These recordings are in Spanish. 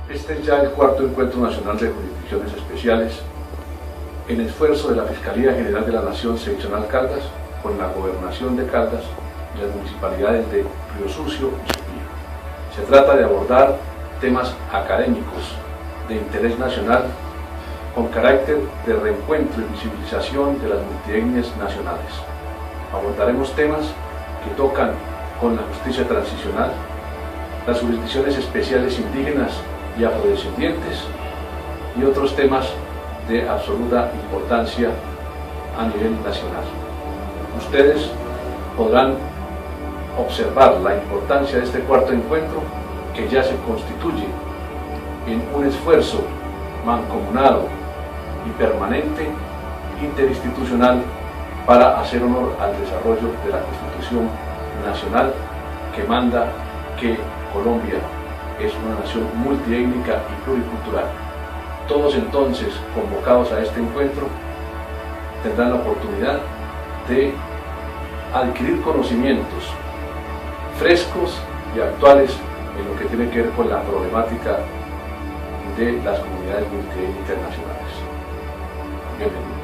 Este es ya el cuarto Encuentro Nacional de Jurisdicciones Especiales, en esfuerzo de la Fiscalía General de la Nación Seccional Caldas, con la Gobernación de Caldas y las municipalidades de Río Sucio y Suspiro. Se trata de abordar temas académicos de interés nacional con carácter de reencuentro y visibilización de las multietnias nacionales. Abordaremos temas que tocan con la justicia transicional, las jurisdicciones especiales indígenas y afrodescendientes y otros temas de absoluta importancia a nivel nacional. Ustedes podrán observar la importancia de este cuarto encuentro, que ya se constituye en un esfuerzo mancomunado y permanente interinstitucional para hacer honor al desarrollo de la Constitución Nacional, que manda que Colombia es una nación multiétnica y pluricultural. Todos entonces, convocados a este encuentro, tendrán la oportunidad de adquirir conocimientos frescos y actuales en lo que tiene que ver con la problemática de las comunidades multiétnicas nacionales. Bienvenidos.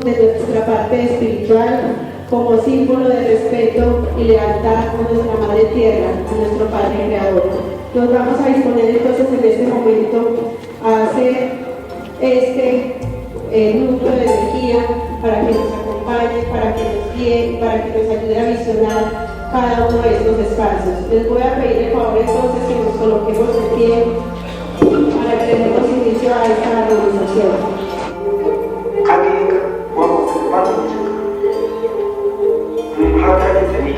De nuestra parte espiritual, como símbolo de respeto y lealtad a nuestra madre tierra, a nuestro Padre Creador. Nos vamos a disponer entonces en este momento a hacer este núcleo de energía para que nos acompañe, para que nos guíe, para que nos ayude a visionar cada uno de estos espacios. Les voy a pedir el favor entonces que nos coloquemos de pie para que demos inicio a esta armonización.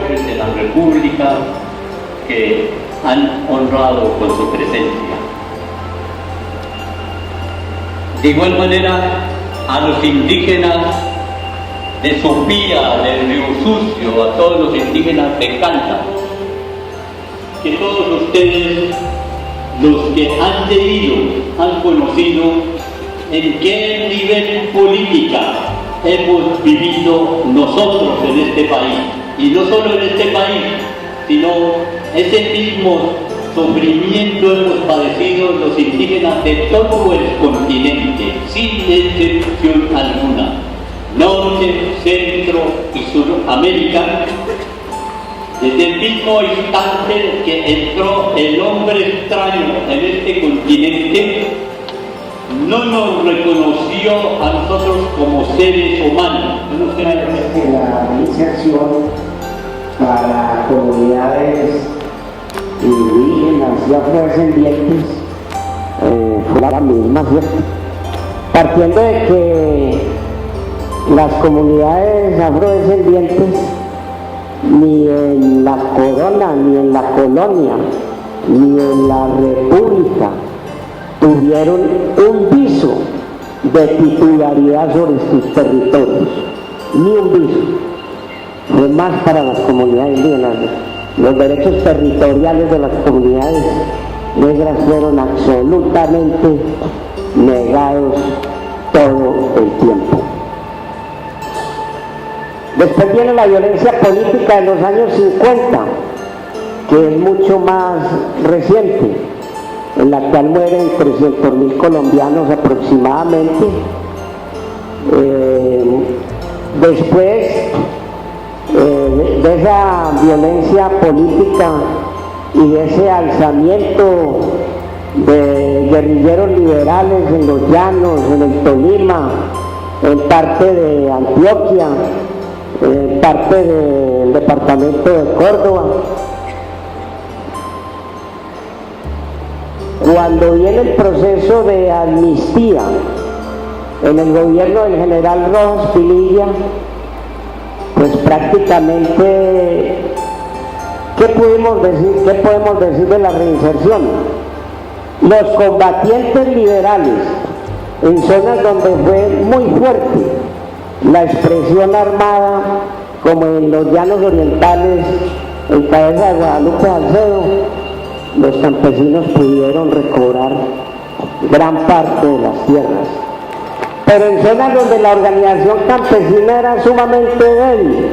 De la República que han honrado con su presencia. De igual manera, a los indígenas de Sopía, del Río Sucio, a todos los indígenas de Caldas, que todos ustedes, los que han leído, han conocido en qué nivel política hemos vivido nosotros en este país, y no solo en este país, sino ese mismo sufrimiento hemos padecido los indígenas de todo el continente, sin excepción alguna, Norte, Centro y Suramérica. Desde el mismo instante que entró el hombre extraño en este continente, no nos reconoció a nosotros como seres humanos. La inserción para comunidades indígenas y afrodescendientes fue la misma, ¿cierto? Partiendo de que las comunidades afrodescendientes ni en la corona, ni en la colonia, ni en la república tuvieron un viso de titularidad sobre sus territorios, ni un viso. fue más para las comunidades indígenas. Los derechos territoriales de las comunidades negras fueron absolutamente negados todo el tiempo. Después viene la violencia política de los años 50, que es mucho más reciente, en la cual mueren 300.000 colombianos aproximadamente. Después de esa violencia política y de ese alzamiento de guerrilleros liberales en los llanos, en el Tolima, en parte de Antioquia, en parte del departamento de Córdoba, cuando viene el proceso de amnistía en el gobierno del general Rojas Pinilla, pues prácticamente, ¿qué podemos decir de la reinserción? Los combatientes liberales, en zonas donde fue muy fuerte la expresión armada, como en los llanos orientales, en cabeza de Guadalupe Salcedo, los campesinos pudieron recobrar gran parte de las tierras. Pero en zonas donde la organización campesina era sumamente débil,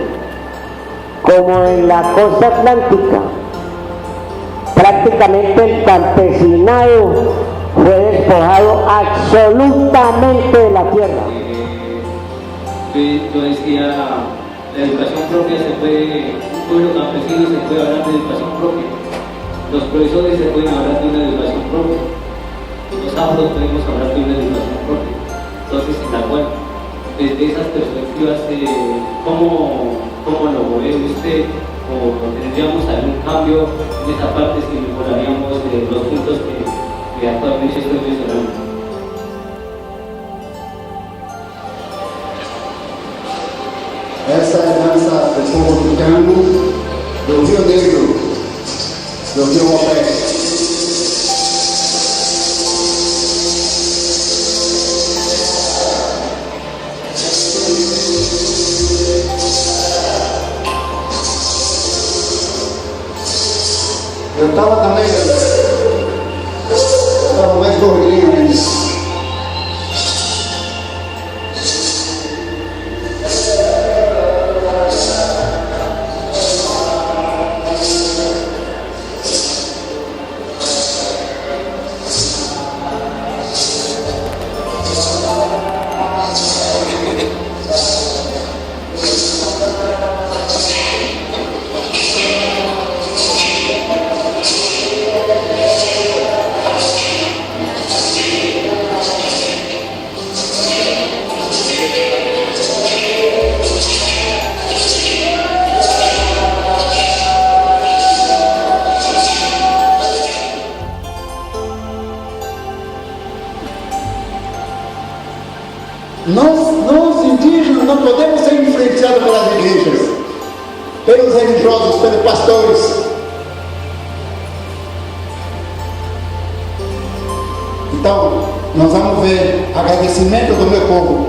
como en la costa atlántica, prácticamente el campesinado fue despojado absolutamente de la tierra. Yo decía, la educación propia se puede, un pueblo campesino se puede hablar de educación propia, los profesores se pueden hablar de una educación propia, los afros podemos hablar de una educación propia. Entonces, en la cual, desde esas perspectivas, ¿cómo lo ve usted? ¿O tendríamos algún cambio en esa parte si mejoraríamos los puntos que actualmente estoy mencionando? Essa é a dança do povo africano do Rio Negro, do Rio Mopé. Eu estava também, estava mais gordinho ainda. Nós indígenas não podemos ser influenciados pelas igrejas, pelos religiosos, pelos pastores. Então, nós vamos ver agradecimento do meu povo.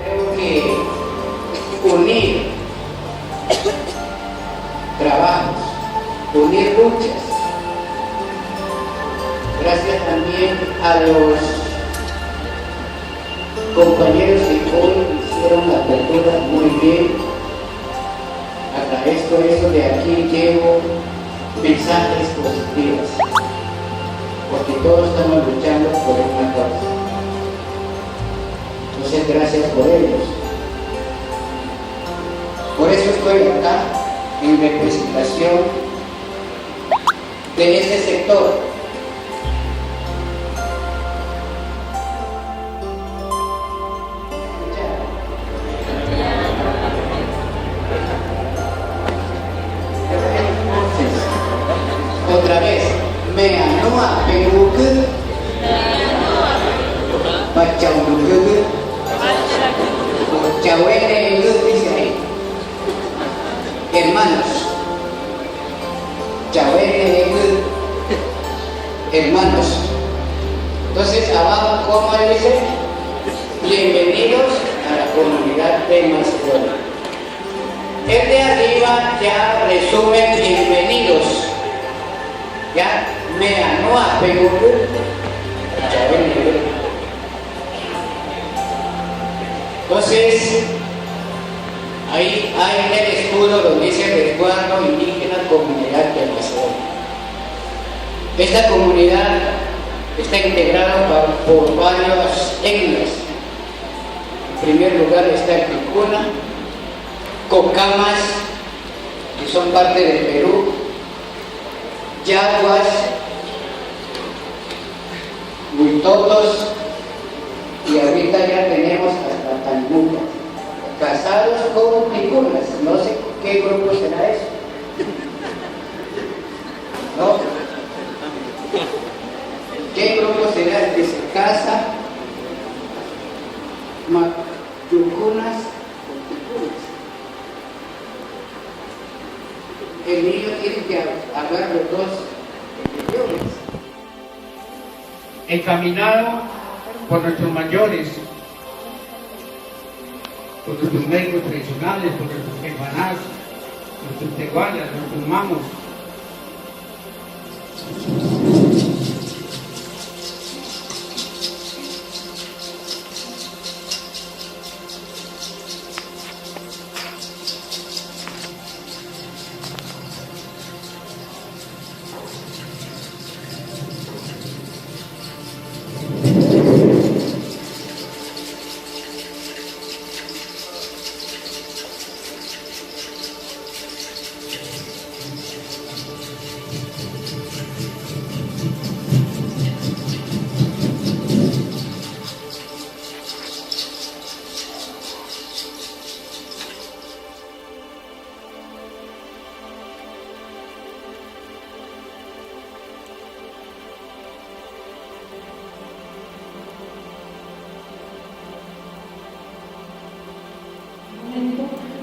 Tengo que unir trabajos, unir luchas. Gracias también a los compañeros que hoy hicieron la apertura muy bien. Agradezco eso, de aquí llevo mensajes positivos, porque todos estamos luchando por una causa. Entonces, gracias por ellos. Por eso estoy acá en representación de ese sector. Otra vez, me anua peruque, pachauruque, chauene, dice ahí, hermanos, chauene, hermanos. Entonces, abajo, ¿cómo él dice? Bienvenidos a la comunidad de Macedonia. El de arriba ya resumen bienvenidos. Ya me anó a Perú. Entonces, ahí hay el escudo donde dice resguardo indígena comunidad de Macedonia. Esta comunidad está integrada por varias etnias. En primer lugar está el Ticuna, Cocamas, que son parte de Perú, Yaguas, Huitotos, y ahorita ya tenemos hasta Talmucas, casados con Ticunas. No sé qué grupo será eso. ¿No? ¿Qué grupo será el que se casa? Yucunas o Ticunas. El niño tiene que hablar los dos idiomas. Encaminado por nuestros mayores, por nuestros médicos tradicionales, por nuestros empanás, nuestros teguayas, nuestros mamos.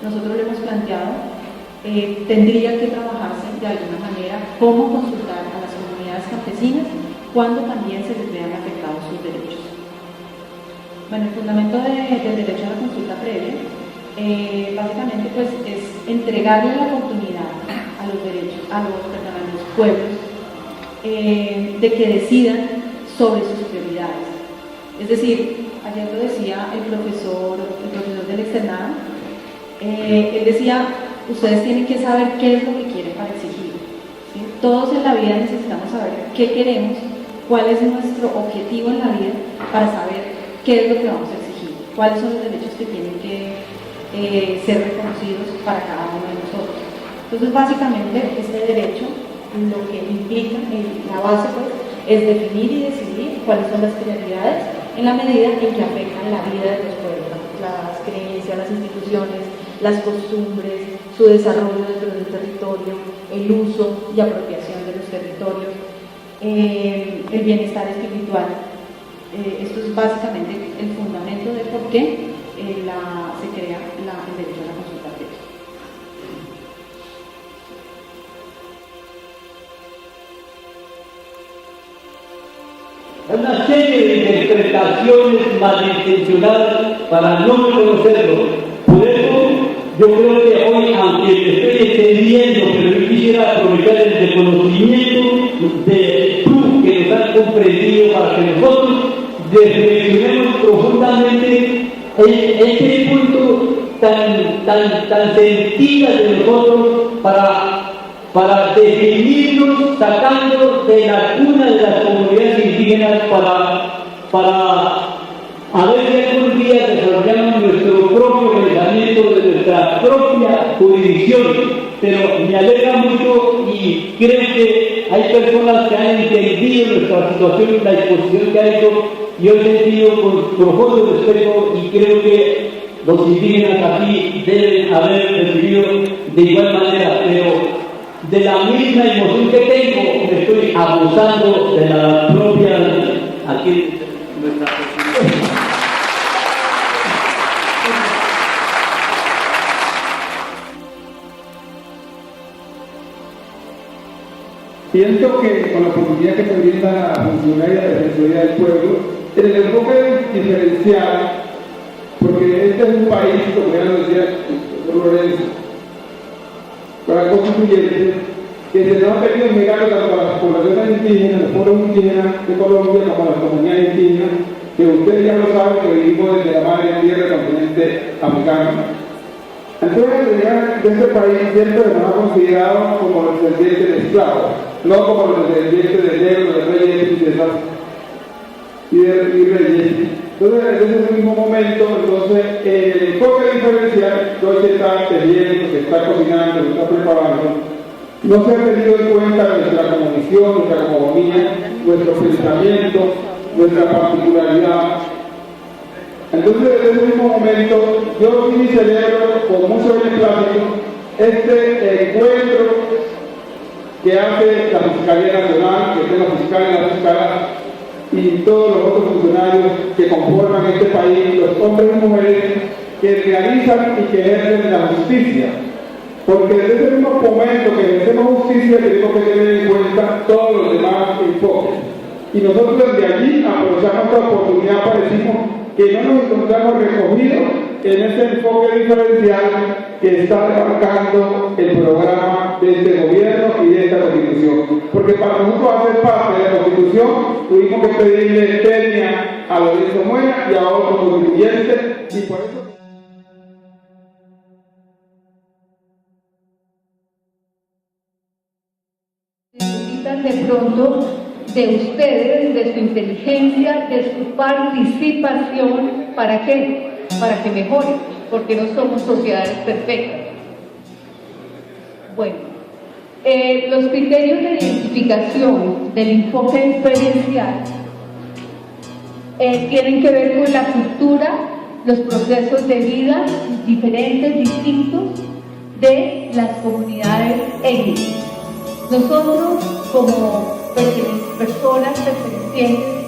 Nosotros le hemos planteado, tendría que trabajarse de alguna manera cómo consultar a las comunidades campesinas cuando también se les vean afectados sus derechos. Bueno, el fundamento del derecho a la consulta previa, básicamente pues es entregarle la oportunidad a los derechos, a los pueblos, de que decidan sobre sus prioridades. Es decir, ayer lo decía el profesor del externado, él decía, ustedes tienen que saber qué es lo que quieren para exigir. ¿Sí? Todos en la vida necesitamos saber qué queremos, cuál es nuestro objetivo en la vida para saber qué es lo que vamos a exigir, cuáles son los derechos que tienen que ser reconocidos para cada uno de nosotros. Entonces, básicamente, este derecho lo que implica, la base pues, es definir y decidir cuáles son las prioridades en la medida en que afectan la vida de los pueblos, las creencias, las instituciones, las costumbres, su desarrollo dentro del territorio, el uso y apropiación de los territorios, el bienestar espiritual. Esto es básicamente el fundamento de por qué se crea el derecho a la consulta previa. Una serie de interpretaciones malintencionadas para no reconocerlo. Por eso yo creo que hoy, aunque me estoy extendiendo, pero yo quisiera aprovechar el reconocimiento de tú que nos has comprendido para que nosotros reflexionemos profundamente en este punto tan sentida de nosotros para definirnos, sacando de la cuna de las comunidades indígenas para a ver si algún día desarrollamos nuestro propio pensamiento de nuestra propia jurisdicción. Pero me alegra mucho y creo que hay personas que han entendido nuestra situación y la exposición que ha hecho. Yo he sentido con profundo respeto y creo que los indígenas aquí deben haber recibido de igual manera, pero de la misma emoción que tengo, me estoy abusando de la propia aquí nuestra posición. Pienso que con la oportunidad que me brinda la funcionaria de Defensoría del Pueblo, en el enfoque diferencial, porque porque este es un país, como ya lo decía el doctor Lorenzo, para constituyentes, que se nos ha tenido negar tanto a las poblaciones indígenas, los pueblos indígenas de Colombia, como a las comunidades indígenas, que ustedes ya lo saben, que vivimos desde la madre tierra del continente africano. Entonces, de este país siempre nos ha considerado como los descendientes de esclavos, no como los descendientes de negros, de reyes y de reyes. Entonces, desde ese mismo momento, el enfoque diferencial, lo que está teniendo, que está cocinando, que está preparando, no se ha tenido en cuenta nuestra cosmovisión, nuestra cosmogonía, nuestro pensamiento, nuestra particularidad. Entonces, desde ese mismo momento, yo sí celebro con mucho beneplácito este encuentro que hace la Fiscalía Nacional, que es la Fiscalía, la Fiscalía y todos los otros funcionarios que conforman este país, los hombres y mujeres que realizan y que ejercen la justicia. Porque desde ese mismo momento que ejercemos justicia tenemos que tener en cuenta todos los demás enfoques. Y nosotros desde allí aprovechamos esta oportunidad para decirnos que no nos encontramos recogidos en ese enfoque diferencial que está marcando el programa de este gobierno y de esta Constitución. Porque para nosotros hacer parte de la Constitución tuvimos que pedirle venia a Lorenzo Muena y a otros constituyentes, y por eso... Necesitan de pronto de ustedes, de su inteligencia, de su participación. ¿Para qué? Para que mejoren, porque no somos sociedades perfectas. Bueno, los criterios de identificación del enfoque diferencial tienen que ver con la cultura, los procesos de vida diferentes, distintos de las comunidades étnicas. Nosotros, como personas pertenecientes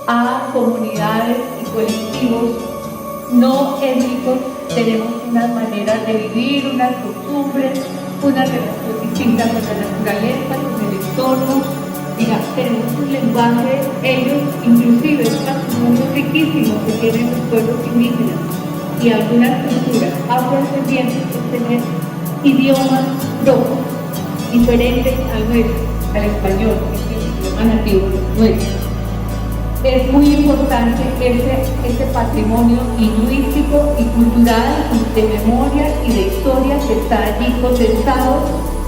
a comunidades y colectivos no étnicos, tenemos unas maneras de vivir, unas costumbres, una relación distinta con la naturaleza, con el entorno. Digamos, tenemos un lenguaje, ellos, inclusive, un patrimonio riquísimo que tienen los pueblos indígenas y algunas culturas afrodescendientes, que tener idiomas propios, diferentes al nuestro, al español, que es el idioma nativo nuestro. Es muy importante ese patrimonio lingüístico y cultural, de memoria y de historia que está allí condensado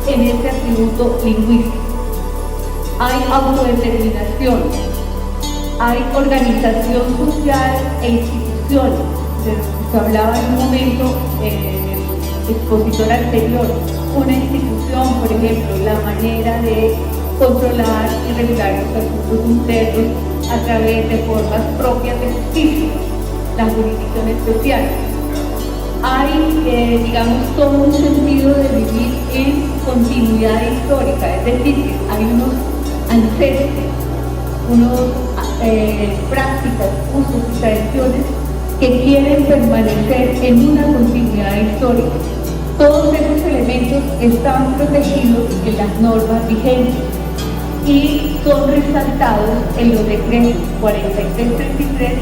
en ese atributo lingüístico. Hay autodeterminación, hay organización social e instituciones, de lo que se hablaba en un momento en el expositor anterior. Una institución, por ejemplo, la manera de controlar y regular los asuntos internos a través de formas propias de justicia, la jurisdicción especial. Hay, digamos, todo un sentido de vivir en continuidad histórica, es decir, hay unos ancestros, unas prácticas, usos y tradiciones que quieren permanecer en una continuidad histórica. Todos esos elementos están protegidos en las normas vigentes y son resaltados en los decretos 43, 33,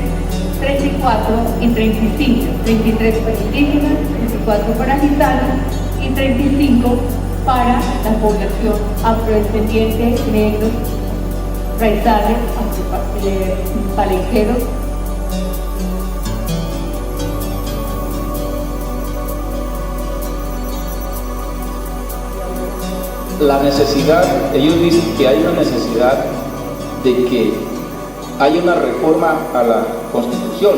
34 y 35. 33 para indígenas, 34 para gitanos y 35 para la población afrodescendiente, negros, raizales, palenqueros. La necesidad, ellos dicen que hay una necesidad de que haya una reforma a la Constitución,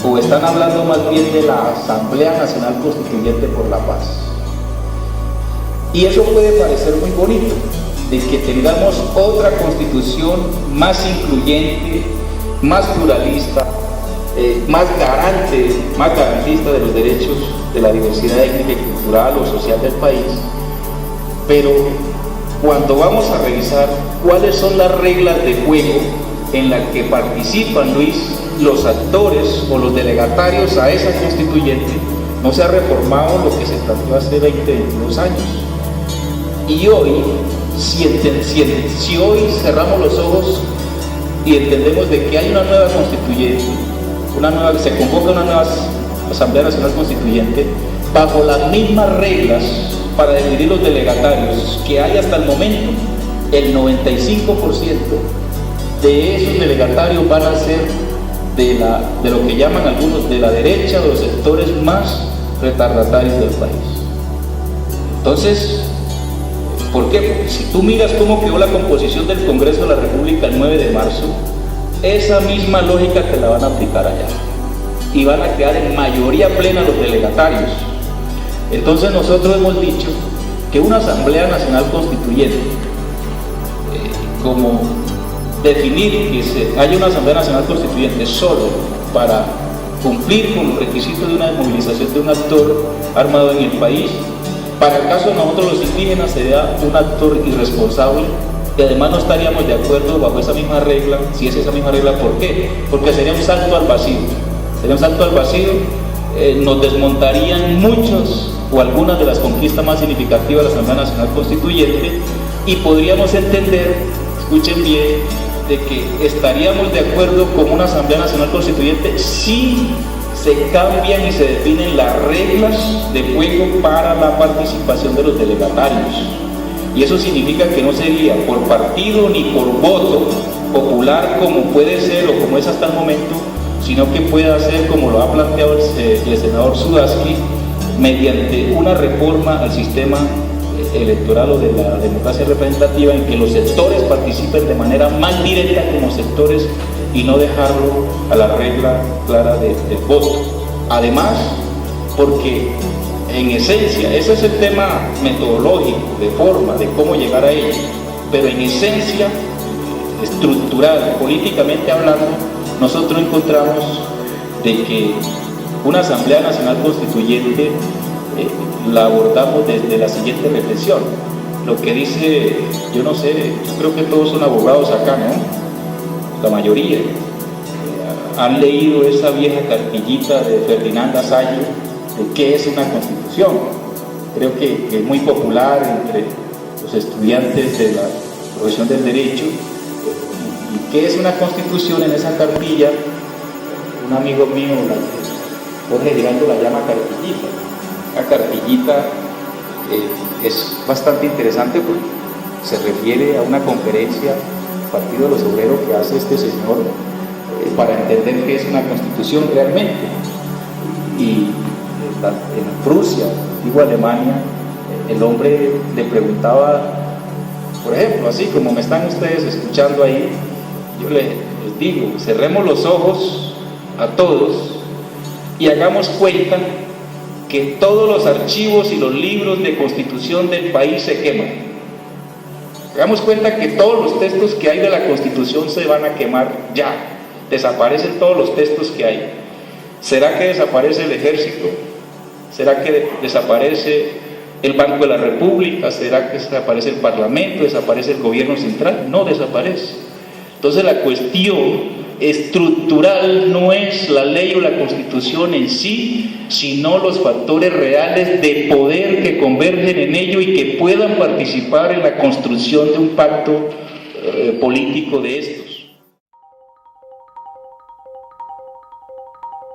o están hablando más bien de la Asamblea Nacional Constituyente por la Paz. Y eso puede parecer muy bonito, de que tengamos otra Constitución más incluyente, más pluralista, más garantista de los derechos de la diversidad étnica y cultural o social del país. Pero cuando vamos a revisar cuáles son las reglas de juego en las que participan, Luis, los actores o los delegatarios a esa constituyente, no se ha reformado lo que se planteó hace 22 años. Y hoy, si hoy cerramos los ojos y entendemos de que hay una nueva constituyente, se convoca una nueva Asamblea Nacional Constituyente bajo las mismas reglas para definir los delegatarios que hay hasta el momento. El 95% de esos delegatarios van a ser de lo que llaman algunos de la derecha, de los sectores más retardatarios del país. Entonces, ¿por qué? Porque si tú miras cómo quedó la composición del Congreso de la República el 9 de marzo, esa misma lógica te la van a aplicar allá. Y van a quedar en mayoría plena los delegatarios. Entonces nosotros hemos dicho que una Asamblea Nacional Constituyente, como definir que haya una Asamblea Nacional Constituyente solo para cumplir con los requisitos de una desmovilización de un actor armado en el país, para el caso de nosotros los indígenas sería un actor irresponsable y además no estaríamos de acuerdo bajo esa misma regla. Si es esa misma regla, ¿por qué? Porque sería un salto al vacío. Sería un salto al vacío, nos desmontarían muchos o algunas de las conquistas más significativas de la Asamblea Nacional Constituyente y podríamos entender, escuchen bien, de que estaríamos de acuerdo con una Asamblea Nacional Constituyente si se cambian y se definen las reglas de juego para la participación de los delegatarios. Y eso significa que no sería por partido ni por voto popular como puede ser o como es hasta el momento, sino que pueda ser como lo ha planteado el senador Sudaski, mediante una reforma al sistema electoral o de la democracia representativa en que los sectores participen de manera más directa como sectores y no dejarlo a la regla clara del voto. Además, porque en esencia, ese es el tema metodológico, de forma, de cómo llegar a ello, pero en esencia, estructural, políticamente hablando, nosotros encontramos de que una Asamblea Nacional Constituyente la abordamos desde la siguiente reflexión. Lo que dice, yo no sé, yo creo que todos son abogados acá, ¿no? La mayoría. Han leído esa vieja cartillita de Ferdinand Asallo de qué es una constitución. Creo que es muy popular entre los estudiantes de la profesión del derecho. ¿Y qué es una constitución? En esa cartilla, un amigo mío, Jorge Giraldo, la llama cartillita. La cartillita es bastante interesante porque se refiere a una conferencia Partido de los Obreros que hace este señor para entender qué es una constitución realmente. Y en Prusia, antigua Alemania, el hombre le preguntaba, por ejemplo, así como me están ustedes escuchando ahí, yo les digo, cerremos los ojos a todos y hagamos cuenta que todos los archivos y los libros de constitución del país se queman. Hagamos cuenta que todos los textos que hay de la Constitución se van a quemar ya. Desaparecen todos los textos que hay. ¿Será que desaparece el ejército? ¿Será que desaparece el Banco de la República? ¿Será que desaparece el Parlamento? ¿Desaparece el gobierno central? No desaparece. Entonces la cuestión estructural no es la ley o la Constitución en sí, sino los factores reales de poder que convergen en ello y que puedan participar en la construcción de un pacto político de estos.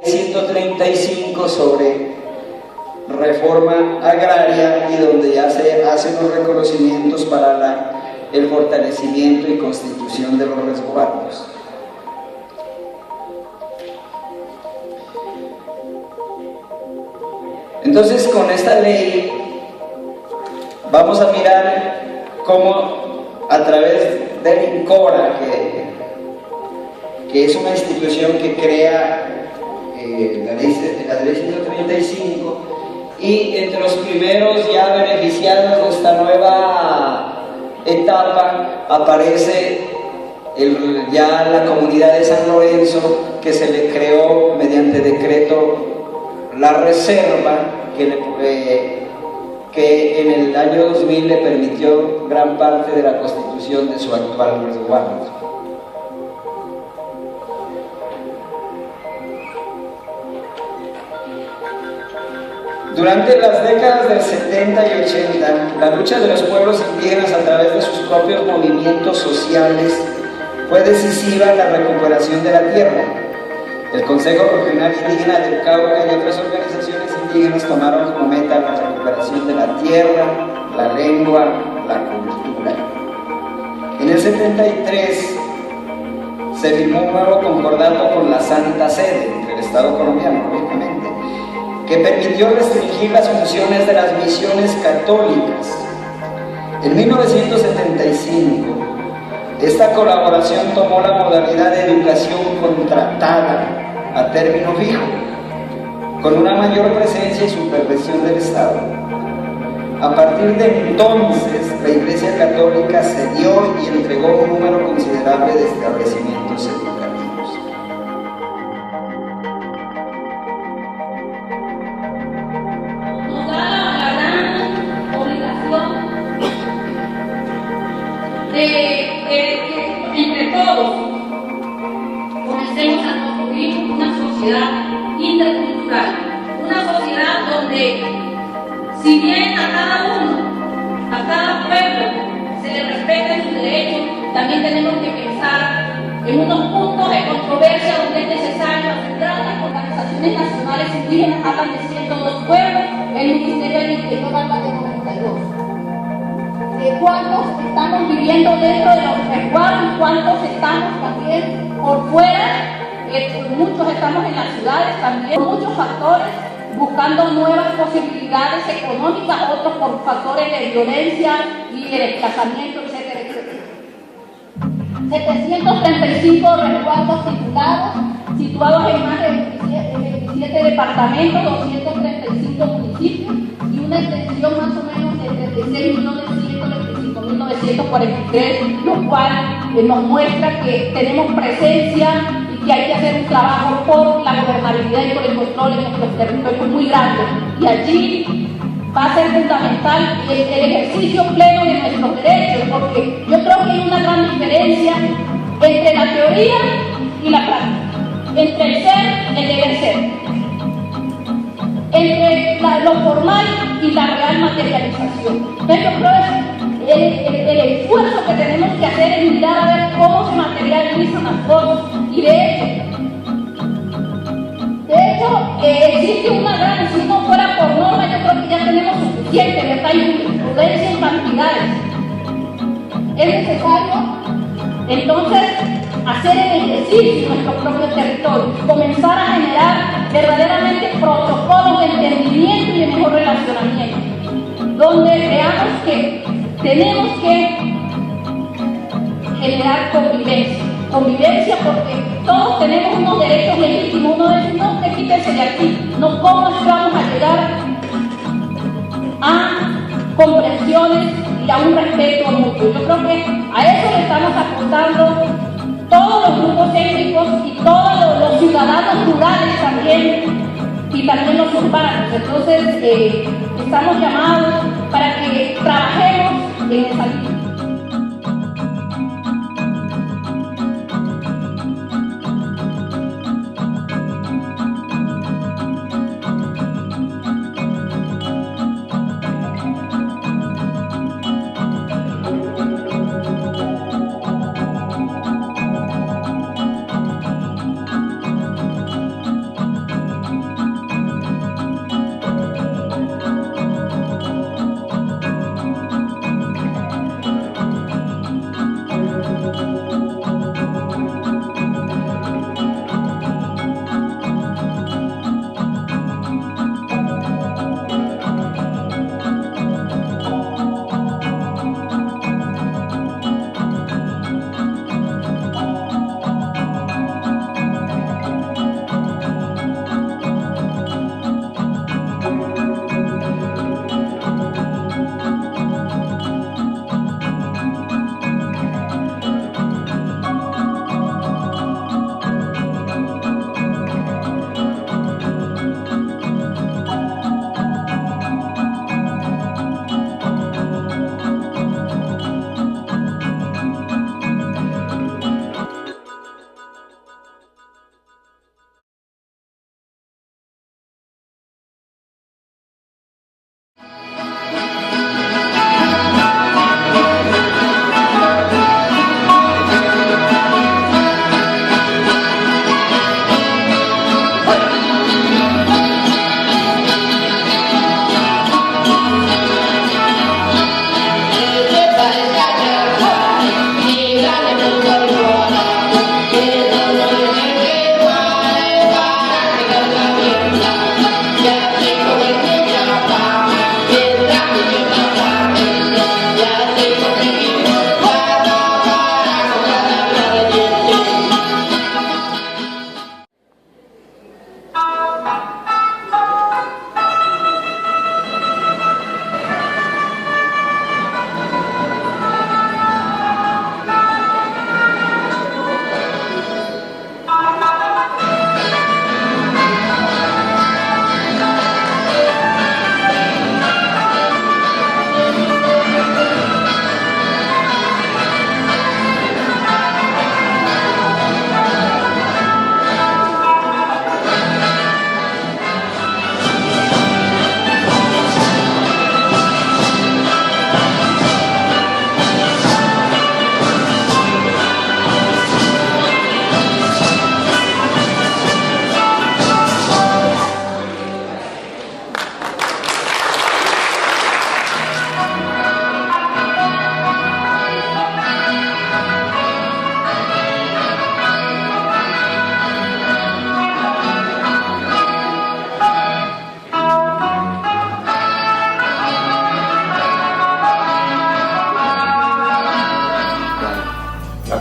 135 sobre reforma agraria y donde ya se hacen los reconocimientos para el fortalecimiento y constitución de los resguardos. Entonces, con esta ley vamos a mirar cómo a través del INCORA, que es una institución que crea la ley 135, y entre los primeros ya beneficiados de esta nueva etapa aparece ya la comunidad de San Lorenzo, que se le creó mediante decreto la reserva que en el año 2000 le permitió gran parte de la constitución de su actual resguardo. Durante las décadas del 70 y 80, la lucha de los pueblos indígenas a través de sus propios movimientos sociales fue decisiva en la recuperación de la tierra. El Consejo Regional Indígena del Cauca y otras organizaciones indígenas tomaron como meta la recuperación de la tierra, la lengua, la cultura. En el 73 se firmó un nuevo concordato con la Santa Sede, entre el Estado colombiano, lógicamente, que permitió restringir las funciones de las misiones católicas. En 1975, esta colaboración tomó la modalidad de educación contratada a término fijo, con una mayor presencia y supervisión del Estado. A partir de entonces, la Iglesia Católica cedió y entregó un número considerable de establecimientos educativos. Nos da la gran obligación de que entre todos comencemos a construir una sociedad intercultural, una sociedad donde, si bien a cada uno, a cada pueblo se le respeten sus derechos, también tenemos que pensar en unos puntos de controversia donde es necesario aceptar las organizaciones nacionales indígenas hablan de 102 pueblos, el Ministerio del Interior habla de 92. ¿Cuántos estamos viviendo dentro de los resguardos y cuántos estamos también por fuera? Muchos estamos en las ciudades también, por muchos factores, buscando nuevas posibilidades económicas, otros por factores de violencia y de desplazamiento, etcétera, etcétera. 735 resguardos situados en más de 27 departamentos, 235 municipios y una extensión más o menos de 36.125.943, lo cual nos muestra que tenemos presencia y que hay que hacer un trabajo por la gobernabilidad y por el control en nuestros territorios muy grande. Y allí va a ser fundamental el ejercicio pleno de nuestros derechos, porque yo creo que hay una gran diferencia entre la teoría y la práctica, entre el ser y el deber ser, entre lo formal y la real materialización. Entonces yo creo que el esfuerzo que tenemos que hacer es mirar a ver cómo se materializan las cosas. Y de hecho, existe una gran, si no fuera por norma, yo creo que ya tenemos suficiente, ¿verdad? Hay jurisprudencia en cantidades. Es necesario, entonces, hacer el ejercicio en nuestro propio territorio, comenzar a generar verdaderamente protocolos de entendimiento y de mejor relacionamiento, donde veamos que tenemos que generar convivencia porque todos tenemos unos derechos legítimos, uno de ellos no, que quítense de aquí, no, cómo es que vamos a llegar a comprensiones y a un respeto mutuo. Yo creo que a eso le estamos apuntando todos los grupos étnicos y todos los ciudadanos rurales también, y también los urbanos. Entonces, estamos llamados para que trabajemos en esa línea.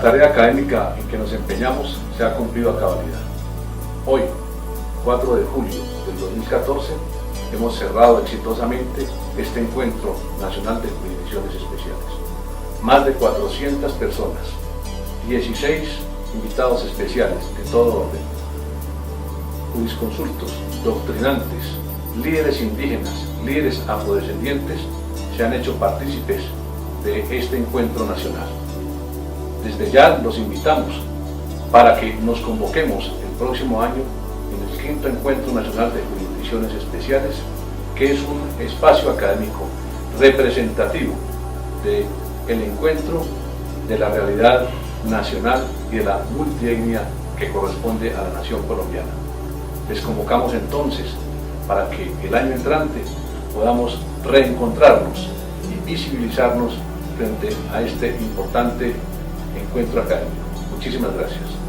La tarea académica en que nos empeñamos se ha cumplido a cabalidad. Hoy, 4 de julio del 2014, hemos cerrado exitosamente este encuentro nacional de jurisdicciones especiales. Más de 400 personas, 16 invitados especiales de todo orden, jurisconsultos, doctrinantes, líderes indígenas, líderes afrodescendientes, se han hecho partícipes de este encuentro nacional. Desde ya los invitamos para que nos convoquemos el próximo año en el 5º Encuentro Nacional de Jurisdicciones Especiales, que es un espacio académico representativo del encuentro de la realidad nacional y de la multietnia que corresponde a la nación colombiana. Les convocamos entonces para que el año entrante podamos reencontrarnos y visibilizarnos frente a este importante encuentro académico. Muchísimas gracias.